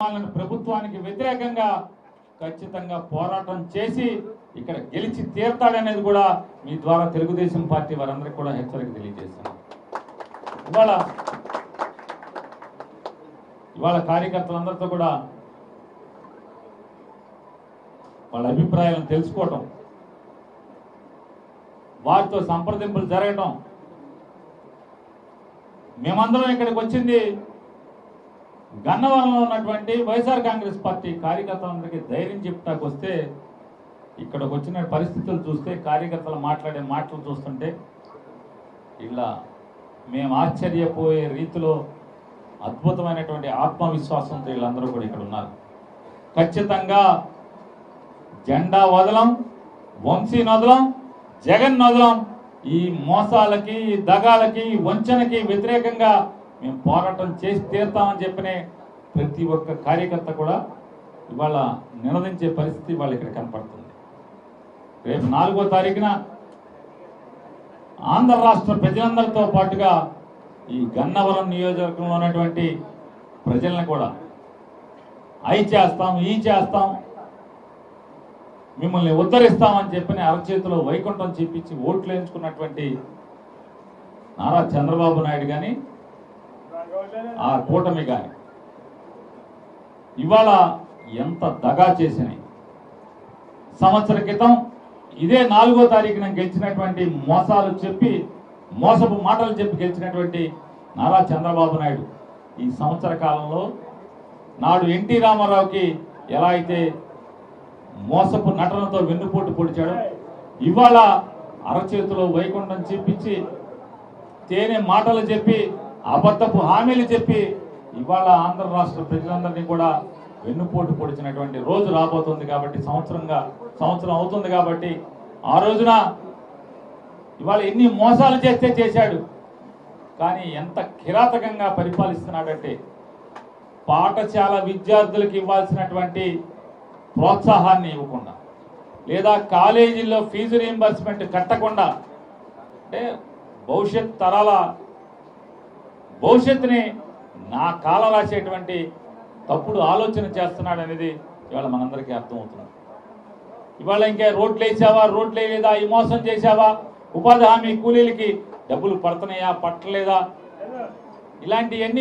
ప్రభుత్వానికి వ్యతిరేకంగా ఖచ్చితంగా పోరాటం చేసి ఇక్కడ గెలిచి తీర్తాడనేది కూడా మీ ద్వారా తెలుగుదేశం పార్టీ వారందరికీ కూడా హెచ్చరిక తెలియజేస్తున్నాం. ఇవాళ కార్యకర్తలందరితో కూడా వాళ్ళ అభిప్రాయాలను తెలుసుకోవటం, వారితో సంప్రదింపులు జరగటం, మేమందరం ఇక్కడికి వచ్చింది గన్నవరంలో ఉన్నటువంటి వైఎస్ఆర్ కాంగ్రెస్ పార్టీ కార్యకర్తలందరికీ ధైర్యం చెప్తాకు వస్తే ఇక్కడికి వచ్చిన పరిస్థితులు చూస్తే, కార్యకర్తలు మాట్లాడే మాటలు చూస్తుంటే ఇలా మేము ఆశ్చర్యపోయే రీతిలో అద్భుతమైనటువంటి ఆత్మవిశ్వాసంతో వీళ్ళందరూ కూడా ఇక్కడ ఉన్నారు. ఖచ్చితంగా జెండా వదలం, వంశీ నదలం, జగన్ నదలం. ఈ మోసాలకి, దగాలకి, వంచనకి వ్యతిరేకంగా మేము పోరాటం చేసి తీరుతామని చెప్పిన ప్రతి ఒక్క కార్యకర్త కూడా ఇవాళ నినదించే పరిస్థితి ఇవాళ ఇక్కడ కనపడుతుంది. రేపు 4వ తారీఖున ఆంధ్ర రాష్ట్ర ప్రజలందరితో పాటుగా ఈ గన్నవరం నియోజకవర్గంలో ఉన్నటువంటి ప్రజలను కూడా అయి చేస్తాం, ఈ చేస్తాం, మిమ్మల్ని ఉద్ధరిస్తామని చెప్పిన అరచేతిలో వైకుంఠం చూపించి ఓట్లు వేయించుకున్నటువంటి నారా చంద్రబాబు నాయుడు కానీ ఆ కూటమి కానీ ఇవాళ ఎంత దగా చేసినాయి. సంవత్సర క్రితం ఇదే 4వ తారీఖున గెలిచినటువంటి మోసాలు చెప్పి, మోసపు మాటలు చెప్పి గెలిచినటువంటి నారా చంద్రబాబు నాయుడు ఈ సంవత్సర కాలంలో నాడు ఎన్టీ రామారావుకి ఎలా అయితే మోసపు నటనతో వెన్నుపోటు పొడిచాడు, ఇవాళ అరచేతిలో వైకుంఠం చూపించి, తేనె మాటలు చెప్పి, అబద్ధపు హామీలు చెప్పి ఇవాళ ఆంధ్ర రాష్ట్ర ప్రజలందరినీ కూడా వెన్నుపోటు పొడిచినటువంటి రోజు రాబోతుంది. కాబట్టి సంవత్సరం అవుతుంది. కాబట్టి ఆ రోజున ఇవాళ ఎన్ని మోసాలు చేస్తే చేశాడు, కానీ ఎంత కిరాతకంగా పరిపాలిస్తున్నాడంటే పాఠశాల విద్యార్థులకు ఇవ్వాల్సినటువంటి ప్రోత్సాహాన్ని ఇవ్వకుండా, లేదా కాలేజీల్లో ఫీజు రీయింబర్స్మెంట్ కట్టకుండా, అంటే భవిష్యత్ తరాల భవిష్యత్తుని నా కాల రాసేటువంటి తప్పుడు ఆలోచన చేస్తున్నాడు అనేది ఇవాళ మనందరికీ అర్థమవుతుంది. ఇవాళ ఇంకా రోడ్లు వేసావా, రోడ్లు వేయలేదా, ఈ మోసం చేసావా, ఉపాధి హామీ కూలీలకి డబ్బులు పడుతున్నాయా, పట్టలేదా, ఇలాంటివన్నీ